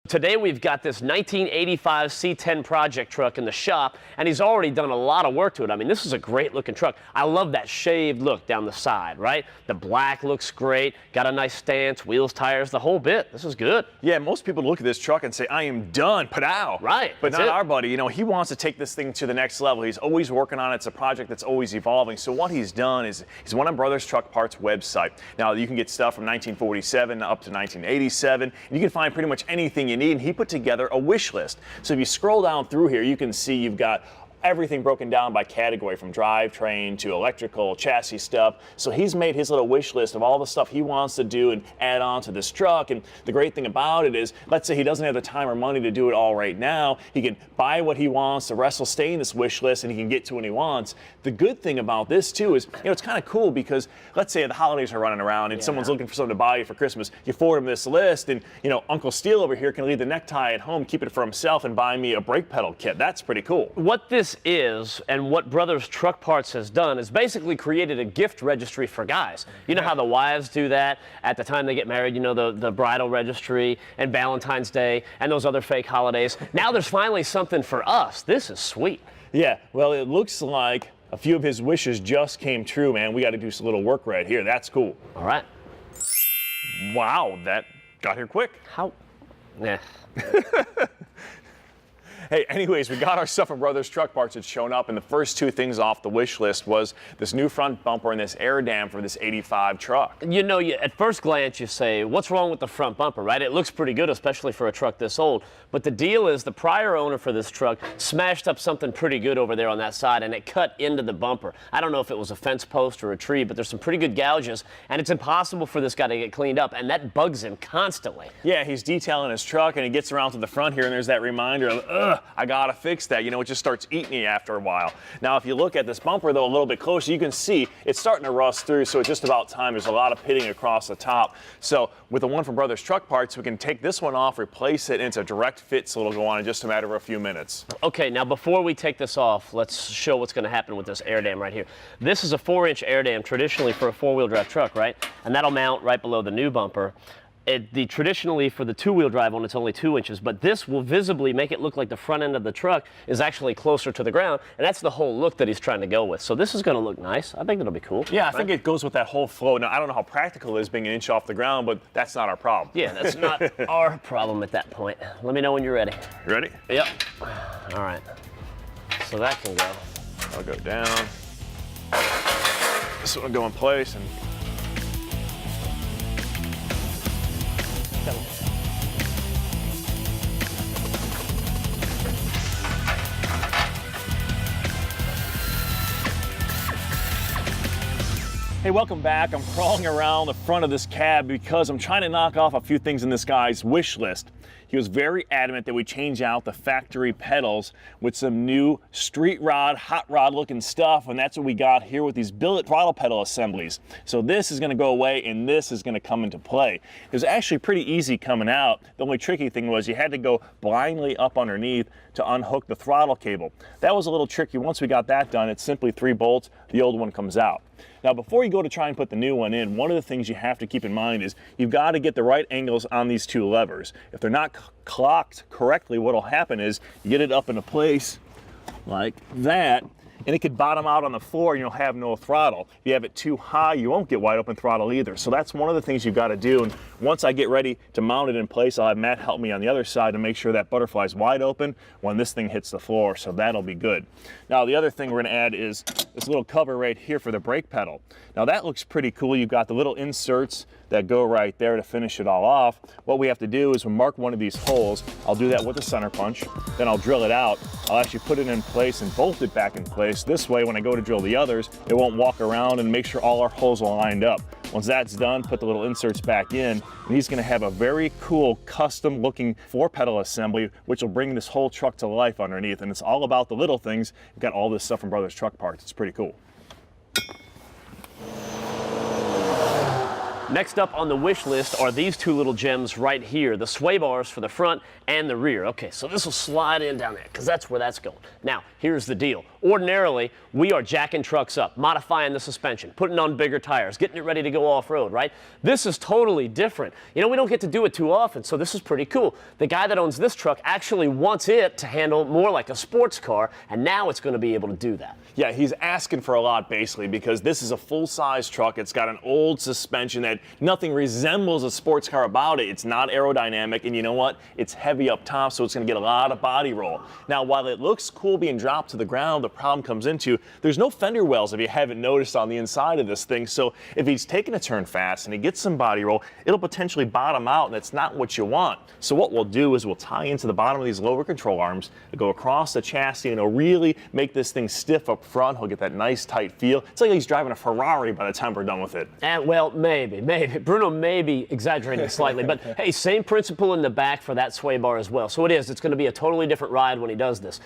Today we've got this 1985 C10 project truck in the shop, and he's already done a lot of work to it. I mean, this is a great looking truck. I love that shaved look down the side, right? The black looks great, got a nice stance, wheels, tires, the whole bit. This is good. Yeah, most people look at this truck and say, I am done, padow. Right. But not our buddy. You know, he wants to take this thing to the next level. He's always working on it. It's a project that's always evolving. So what he's done is he's went on Brothers Truck Parts website. Now, you can get stuff from 1947 up to 1987. You can find pretty much anything you need, and he put together a wish list. So if you scroll down through here, you can see you've got everything broken down by category, from drivetrain to electrical, chassis stuff. So he's made his little wish list of all the stuff he wants to do and add on to this truck. And the great thing about it is, let's say he doesn't have the time or money to do it all right now, he can buy what he wants, the rest will stay in this wish list, and he can get to what he wants. The good thing about this too is, you know, it's kind of cool because let's say the holidays are running around and someone's looking for something to buy you for Christmas. You forward him this list, and you know, Uncle Steele over here can leave the necktie at home, keep it for himself, and buy me a brake pedal kit. That's pretty cool. What this is, and what Brothers Truck Parts has done, is basically created a gift registry for guys. You know how the wives do that at the time they get married, you know, the bridal registry and Valentine's Day and those other fake holidays. Now there's finally something for us. This is sweet. Yeah, well, it looks like a few of his wishes just came true, man. We got to do some little work right here. That's cool. All right. Wow, that got here quick. How? Yeah. Hey, anyways, we got our stuff from Brothers Truck Parts that's shown up, and the first two things off the wish list was this new front bumper and this air dam for this 85 truck. You know, at first glance you say, what's wrong with the front bumper, right? It looks pretty good, especially for a truck this old. But the deal is the prior owner for this truck smashed up something pretty good over there on that side, and it cut into the bumper. I don't know if it was a fence post or a tree, but there's some pretty good gouges, and it's impossible for this guy to get cleaned up, and that bugs him constantly. Yeah, he's detailing his truck, and he gets around to the front here, and there's that reminder of, ugh, I gotta fix that. You know, it just starts eating you after a while. Now, if you look at this bumper, though, a little bit closer, you can see it's starting to rust through, so it's just about time. There's a lot of pitting across the top. So with the one from Brothers Truck Parts, we can take this one off, replace it, and it's a direct fit, so it'll go on in just a matter of a few minutes. Okay, now before we take this off, let's show what's going to happen with this air dam right here. This is a 4-inch air dam traditionally for a 4-wheel drive truck, right? And that'll mount right below the new bumper. Traditionally for the 2-wheel drive one, it's only 2 inches, but this will visibly make it look like the front end of the truck is actually closer to the ground, and that's the whole look that he's trying to go with. So this is going to look nice. I think it'll be cool. Yeah, I think it goes with that whole flow. Now, I don't know how practical it is being an inch off the ground, but that's not our problem. Yeah, that's not our problem at that point. Let me know when you're ready. You ready? Yep. All right. So that can go. I'll go down. This one will go in place, and hey, welcome back. I'm crawling around the front of this cab because I'm trying to knock off a few things in this guy's wish list. He was very adamant that we change out the factory pedals with some new street rod, hot rod looking stuff, and that's what we got here with these billet throttle pedal assemblies. So this is going to go away, and this is going to come into play. It was actually pretty easy coming out. The only tricky thing was you had to go blindly up underneath to unhook the throttle cable. That was a little tricky. Once we got that done, it's simply 3 bolts. The old one comes out. Now, before you go to try and put the new one in, one of the things you have to keep in mind is you've got to get the right angles on these 2 levers. If they're not clocked correctly, what will happen is you get it up into place like that, and it could bottom out on the floor and you'll have no throttle. If you have it too high, you won't get wide open throttle either. So that's one of the things you've got to do. And once I get ready to mount it in place, I'll have Matt help me on the other side to make sure that butterfly's wide open when this thing hits the floor. So that'll be good. Now, the other thing we're going to add is this little cover right here for the brake pedal. Now, that looks pretty cool. You've got the little inserts that go right there to finish it all off. What we have to do is we'll mark one of these holes. I'll do that with a center punch. Then I'll drill it out. I'll actually put it in place and bolt it back in place. This way, when I go to drill the others, it won't walk around, and make sure all our holes are lined up. Once that's done, put the little inserts back in, and he's gonna have a very cool custom looking 4-pedal assembly, which will bring this whole truck to life underneath. And it's all about the little things. We've got all this stuff from Brothers Truck Parts. It's pretty cool. Next up on the wish list are these two little gems right here, the sway bars for the front and the rear. Okay, so this will slide in down there because that's where that's going. Now, here's the deal. Ordinarily, we are jacking trucks up, modifying the suspension, putting on bigger tires, getting it ready to go off-road, right? This is totally different. You know, we don't get to do it too often, so this is pretty cool. The guy that owns this truck actually wants it to handle more like a sports car, and now it's going to be able to do that. Yeah, he's asking for a lot basically because this is a full-size truck. It's got an old suspension that nothing resembles a sports car about it. It's not aerodynamic, and you know what? It's heavy up top, so it's going to get a lot of body roll. Now, while it looks cool being dropped to the ground, the problem comes into there's no fender wells if you haven't noticed on the inside of this thing. So if he's taking a turn fast and he gets some body roll, it'll potentially bottom out, and that's not what you want. So what we'll do is we'll tie into the bottom of these lower control arms, go across the chassis, and it'll really make this thing stiff up front. He'll get that nice tight feel. It's like he's driving a Ferrari by the time we're done with it. Well, maybe. Bruno may be exaggerating slightly, but hey, same principle in the back for that sway bar as well. So it's going to be a totally different ride when he does this.